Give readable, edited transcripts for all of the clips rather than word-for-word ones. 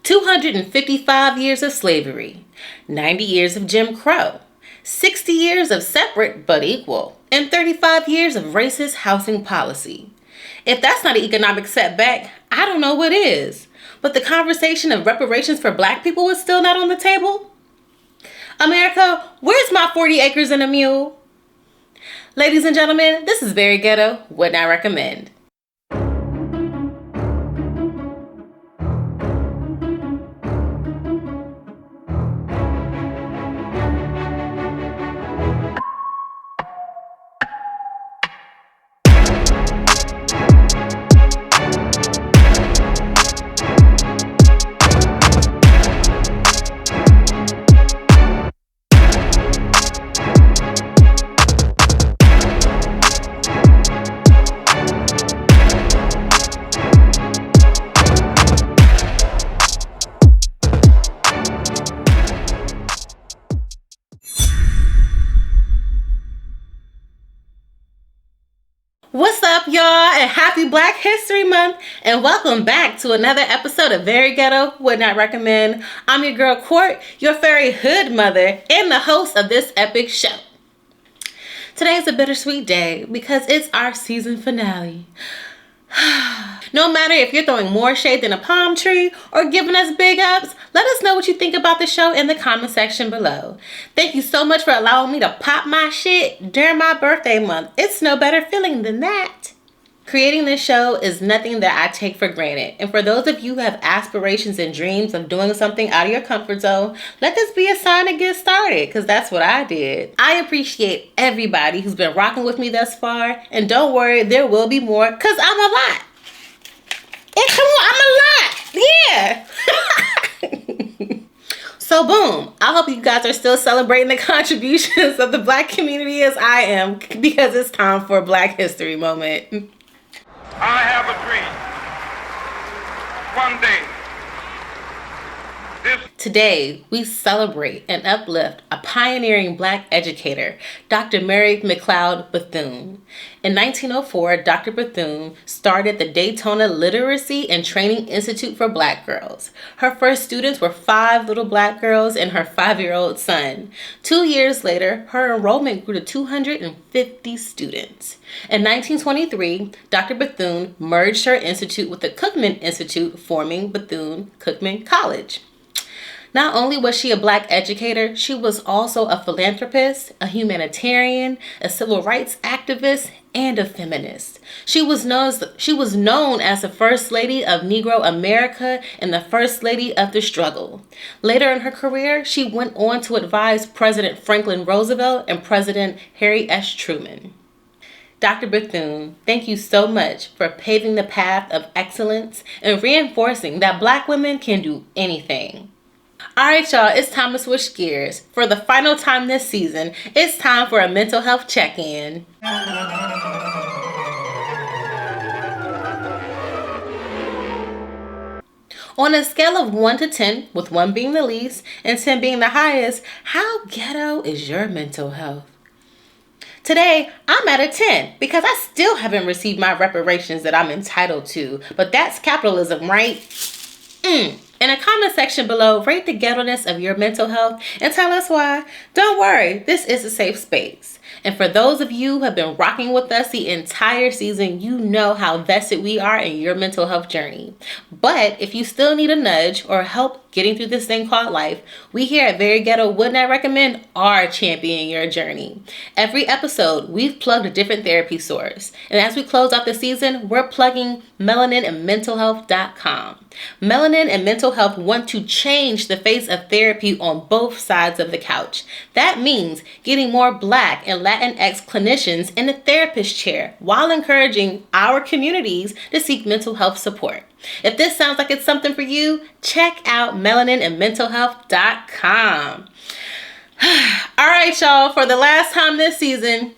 255 years of slavery, 90 years of Jim Crow, 60 years of separate but equal, and 35 years of racist housing policy. If that's not an economic setback, I don't know what is. But the conversation of reparations for Black people is still not on the table? America, where's my 40 acres and a mule? Ladies and gentlemen, this is Very Ghetto, Would Not Recommend. What's up, y'all, and happy Black History Month, and welcome back to another episode of Very Ghetto, Would Not Recommend. I'm your girl, Court, your fairy hood mother, and the host of this epic show. Today is a bittersweet day because it's our season finale. No matter if you're throwing more shade than a palm tree or giving us big ups, let us know what you think about the show in the comment section below. Thank you so much for allowing me to pop my shit during my birthday month. It's no better feeling than that. Creating this show is nothing that I take for granted. And for those of you who have aspirations and dreams of doing something out of your comfort zone, let this be a sign to get started, because that's what I did. I appreciate everybody who's been rocking with me thus far. And don't worry, there will be more, because I'm a lot. And come on, I'm a lot. Yeah. So boom, I hope you guys are still celebrating the contributions of the Black community as I am, because it's time for a Black History Moment. I have a dream. One day, Today, we celebrate and uplift a pioneering Black educator, Dr. Mary McLeod Bethune. In 1904, Dr. Bethune started the Daytona Literacy and Training Institute for Black Girls. Her first students were 5 little Black girls and her 5-year-old son. 2 years later, her enrollment grew to 250 students. In 1923, Dr. Bethune merged her institute with the Cookman Institute, forming Bethune-Cookman College. Not only was she a Black educator, she was also a philanthropist, a humanitarian, a civil rights activist, and a feminist. She was known as the First Lady of Negro America and the First Lady of the Struggle. Later in her career, she went on to advise President Franklin Roosevelt and President Harry S. Truman. Dr. Bethune, thank you so much for paving the path of excellence and reinforcing that Black women can do anything. Alright, y'all, it's time to switch gears. For the final time this season, it's time for a mental health check-in. On a scale of 1 to 10, with 1 being the least and 10 being the highest, how ghetto is your mental health? Today, I'm at a 10 because I still haven't received my reparations that I'm entitled to. But that's capitalism, right? In the comment section below, rate the ghetto-ness of your mental health and tell us why. Don't worry, this is a safe space. And for those of you who have been rocking with us the entire season, you know how vested we are in your mental health journey. But if you still need a nudge or help getting through this thing called life, we here at Very Ghetto Would Not Recommend are championing your journey. Every episode, we've plugged a different therapy source. And as we close out the season, we're plugging melaninandmentalhealth.com. Melanin and Mental Health want to change the face of therapy on both sides of the couch. That means getting more Black and Latinx clinicians in the therapist chair while encouraging our communities to seek mental health support. If this sounds like it's something for you, check out melaninandmentalhealth.com. All right, y'all, for the last time this season,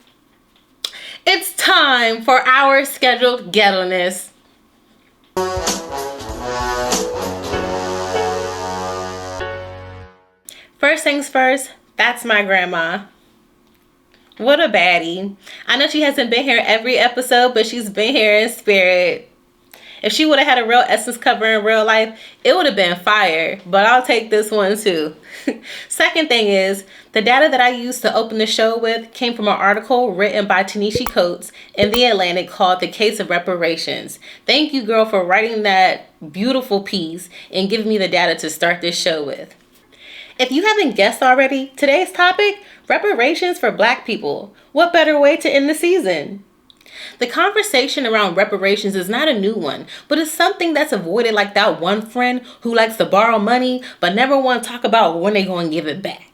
it's time for our scheduled ghetto-ness. First things first, that's my grandma. What a baddie. I know she hasn't been here every episode, but she's been here in spirit. If she would have had a real essence cover in real life, it would have been fire, but I'll take this one too. Second thing is, the data that I used to open the show with came from an article written by Tanisha Coates in The Atlantic called The Case of Reparations. Thank you, girl, for writing that beautiful piece and giving me the data to start this show with. If you haven't guessed already, today's topic, reparations for Black people. What better way to end the season? The conversation around reparations is not a new one, but it's something that's avoided like that one friend who likes to borrow money but never want to talk about when they're going to give it back.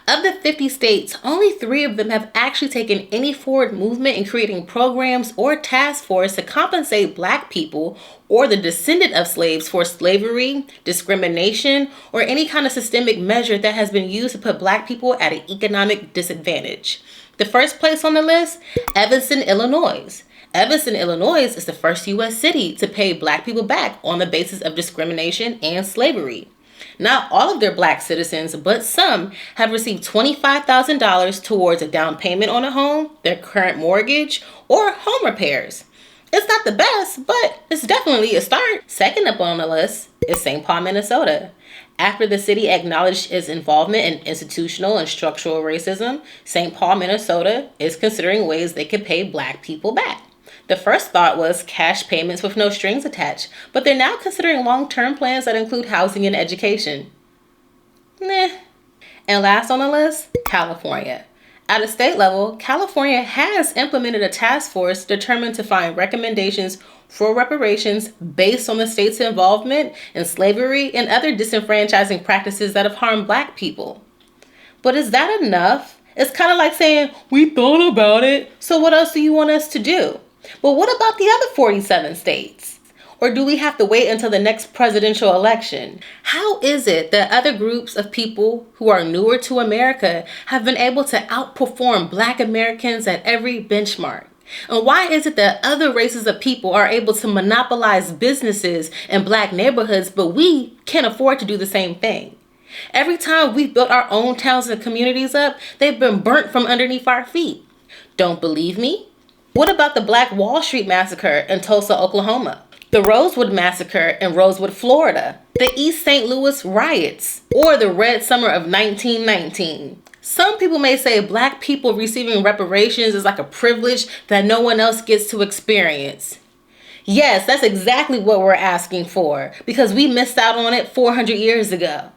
Of the 50 states, only 3 of them have actually taken any forward movement in creating programs or task force to compensate Black people or the descendant of slaves for slavery, discrimination, or any kind of systemic measure that has been used to put Black people at an economic disadvantage. The first place on the list, Evanston, Illinois. Evanston, Illinois is the first U.S. city to pay Black people back on the basis of discrimination and slavery. Not all of their Black citizens, but some have received $25,000 towards a down payment on a home, their current mortgage, or home repairs. It's not the best, but it's definitely a start. Second up on the list is St. Paul, Minnesota. After the city acknowledged its involvement in institutional and structural racism, St. Paul, Minnesota is considering ways they could pay Black people back. The first thought was cash payments with no strings attached, but they're now considering long-term plans that include housing and education. Nah. And last on the list, California. At a state level, California has implemented a task force determined to find recommendations for reparations based on the state's involvement in slavery and other disenfranchising practices that have harmed Black people. But is that enough? It's kind of like saying, we thought about it, so what else do you want us to do? But what about the other 47 states? Or do we have to wait until the next presidential election? How is it that other groups of people who are newer to America have been able to outperform Black Americans at every benchmark? And why is it that other races of people are able to monopolize businesses in Black neighborhoods, but we can't afford to do the same thing? Every time we've built our own towns and communities up, they've been burnt from underneath our feet. Don't believe me? What about the Black Wall Street Massacre in Tulsa, Oklahoma? The Rosewood Massacre in Rosewood, Florida? The East St. Louis riots? Or the Red Summer of 1919? Some people may say Black people receiving reparations is like a privilege that no one else gets to experience. Yes, that's exactly what we're asking for, because we missed out on it 400 years ago.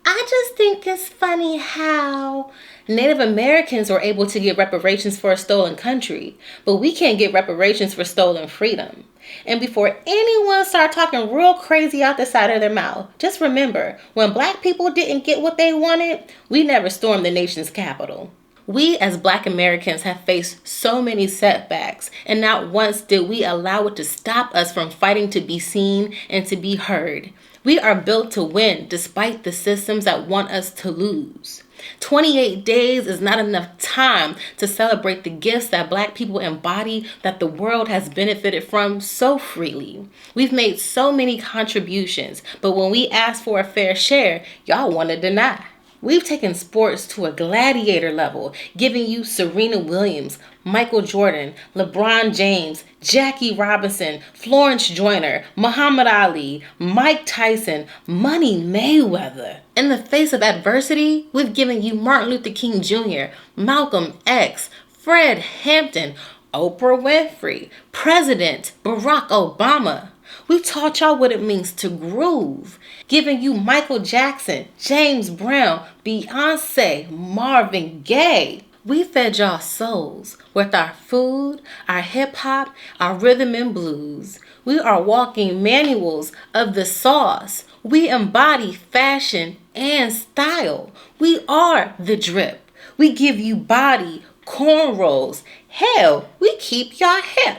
I just think it's funny how Native Americans were able to get reparations for a stolen country, but we can't get reparations for stolen freedom. And before anyone start talking real crazy out the side of their mouth, just remember, when Black people didn't get what they wanted, we never stormed the nation's capital. We as Black Americans have faced so many setbacks, and not once did we allow it to stop us from fighting to be seen and to be heard. We are built to win despite the systems that want us to lose. 28 days is not enough time to celebrate the gifts that Black people embody that the world has benefited from so freely. We've made so many contributions, but when we ask for a fair share, y'all want to deny. We've taken sports to a gladiator level, giving you Serena Williams, Michael Jordan, LeBron James, Jackie Robinson, Florence Joyner, Muhammad Ali, Mike Tyson, Money Mayweather. In the face of adversity, we've given you Martin Luther King Jr., Malcolm X, Fred Hampton, Oprah Winfrey, President Barack Obama. We taught y'all what it means to groove, giving you Michael Jackson, James Brown, Beyonce, Marvin Gaye. We fed y'all souls with our food, our hip hop, our rhythm and blues. We are walking manuals of the sauce. We embody fashion and style. We are the drip. We give you body, cornrows. Hell, we keep y'all hip.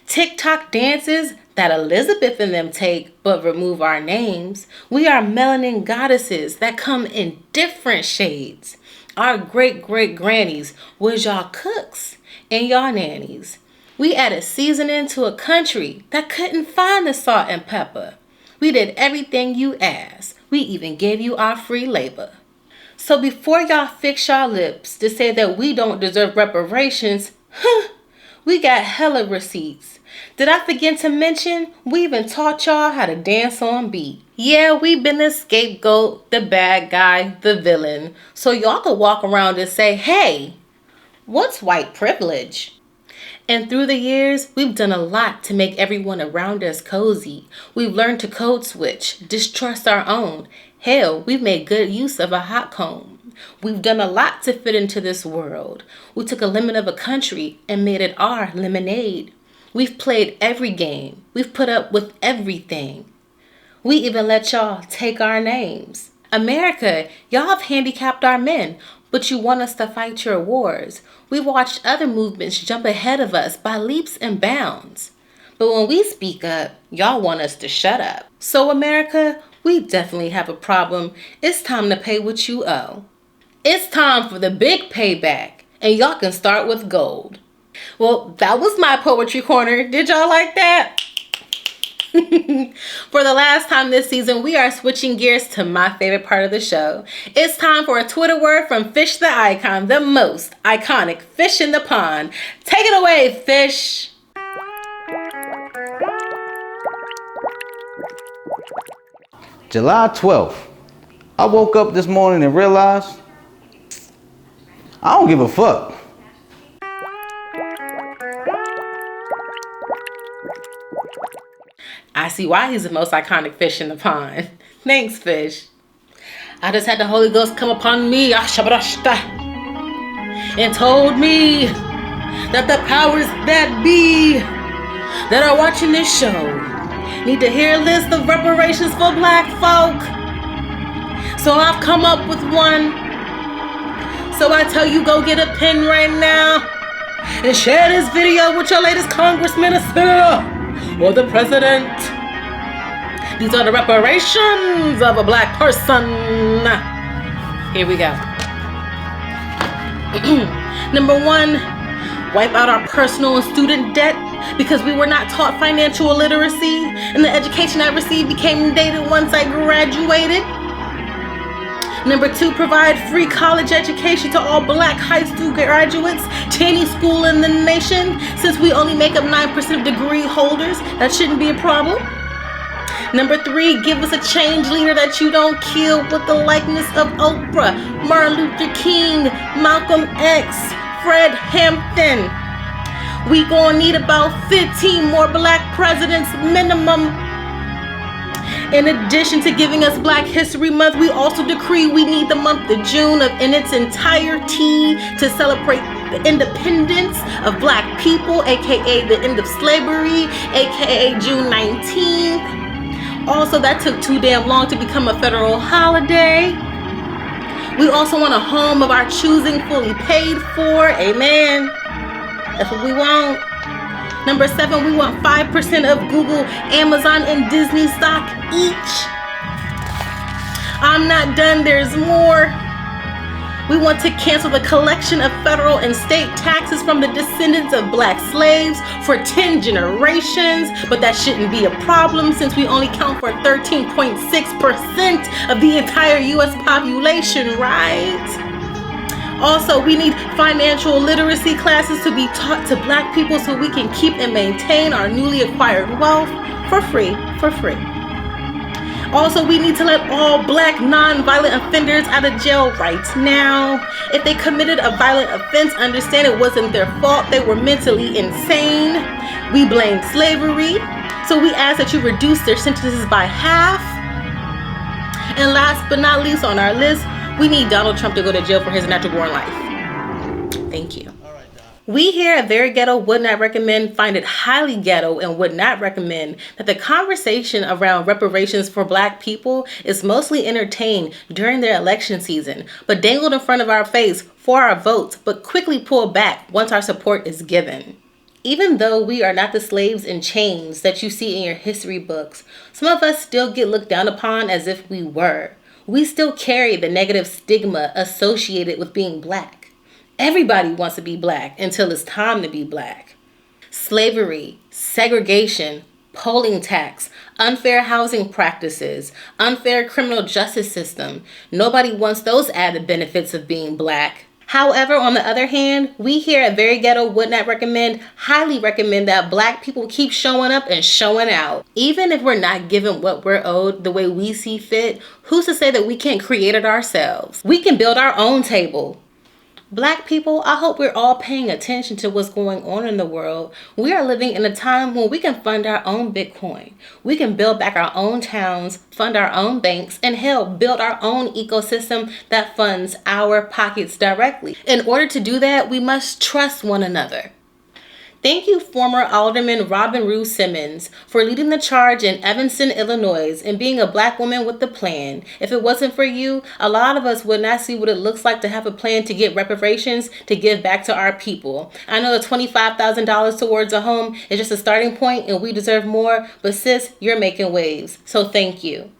TikTok dances that Elizabeth and them take but remove our names. We are melanin goddesses that come in different shades. Our great-great-grannies was y'all cooks and y'all nannies. We added seasoning to a country that couldn't find the salt and pepper. We did everything you asked. We even gave you our free labor. So before y'all fix y'all lips to say that we don't deserve reparations, We got hella receipts. Did I forget to mention, we even taught y'all how to dance on beat. Yeah, we've been the scapegoat, the bad guy, the villain. So y'all can walk around and say, hey, what's white privilege? And through the years, we've done a lot to make everyone around us cozy. We've learned to code switch, distrust our own. Hell, we've made good use of a hot comb. We've done a lot to fit into this world. We took a lemon of a country and made it our lemonade. We've played every game. We've put up with everything. We even let y'all take our names. America, y'all have handicapped our men, but you want us to fight your wars. We've watched other movements jump ahead of us by leaps and bounds. But when we speak up, y'all want us to shut up. So America, we definitely have a problem. It's time to pay what you owe. It's time for the big payback, and y'all can start with gold. Well, that was my poetry corner. Did y'all like that? For the last time this season, we are switching gears to my favorite part of the show. It's time for a Twitter word from Fish the Icon, the most iconic fish in the pond. Take it away, Fish. July 12th. I woke up this morning and realized I don't give a fuck. I see why he's the most iconic fish in the pond. Thanks, Fish. I just had the Holy Ghost come upon me, and told me that the powers that be that are watching this show need to hear a list of reparations for black folk. So I've come up with one. So I tell you, go get a pen right now and share this video with your latest congressman or senator or the president. These are the reparations of a black person. Here we go. Number 1, wipe out our personal and student debt because we were not taught financial literacy, and the education I received became dated once I graduated. Number 2, provide free college education to all black high school graduates to any school in the nation. Since we only make up 9% of degree holders, that shouldn't be a problem. Number 3, give us a change leader that you don't kill with the likeness of Oprah, Martin Luther King, Malcolm X, Fred Hampton. We gonna need about 15 more black presidents minimum. In addition to giving us Black History Month, we also decree we need the month of June in its entirety to celebrate the independence of black people, aka the end of slavery, aka June 19th. Also, that took too damn long to become a federal holiday. We also want a home of our choosing fully paid for. Amen. That's what we want. Number 7, we want 5% of Google, Amazon, and Disney stock each. I'm not done, there's more. We want to cancel the collection of federal and state taxes from the descendants of black slaves for 10 generations, but that shouldn't be a problem since we only count for 13.6% of the entire US population, right? Also, we need financial literacy classes to be taught to black people so we can keep and maintain our newly acquired wealth for free. Also, we need to let all black non-violent offenders out of jail right now. If they committed a violent offense, understand it wasn't their fault. They were mentally insane. We blame slavery. So we ask that you reduce their sentences by half. And last but not least on our list, we need Donald Trump to go to jail for his natural born life. Thank you. We here at Very Ghetto would not recommend, find it highly ghetto, and would not recommend that the conversation around reparations for black people is mostly entertained during their election season, but dangled in front of our face for our votes, but quickly pulled back once our support is given. Even though we are not the slaves in chains that you see in your history books, some of us still get looked down upon as if we were. We still carry the negative stigma associated with being black. Everybody wants to be black until it's time to be black. Slavery, segregation, polling tax, unfair housing practices, unfair criminal justice system. Nobody wants those added benefits of being black. However, on the other hand, we here at Very Ghetto would not highly recommend that Black people keep showing up and showing out. Even if we're not given what we're owed the way we see fit, who's to say that we can't create it ourselves? We can build our own table. Black people, I hope we're all paying attention to what's going on in the world. We are living in a time when we can fund our own Bitcoin. We can build back our own towns, fund our own banks, and hell, build our own ecosystem that funds our pockets directly. In order to do that, we must trust one another. Thank you, former Alderman Robin Rue Simmons, for leading the charge in Evanston, Illinois, and being a Black woman with a plan. If it wasn't for you, a lot of us would not see what it looks like to have a plan to get reparations to give back to our people. I know the $25,000 towards a home is just a starting point, and we deserve more, but sis, you're making waves. So thank you.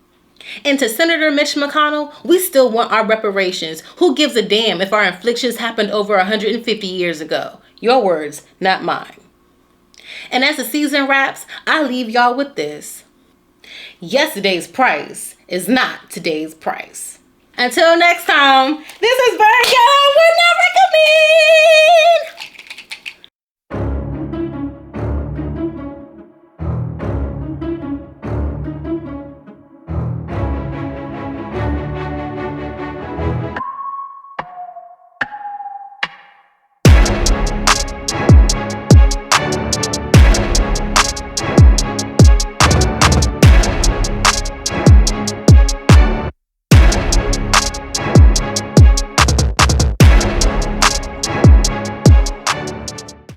And to Senator Mitch McConnell, we still want our reparations. Who gives a damn if our inflictions happened over 150 years ago? Your words, not mine. And as the season wraps, I leave y'all with this. Yesterday's price is not today's price. Until next time, this is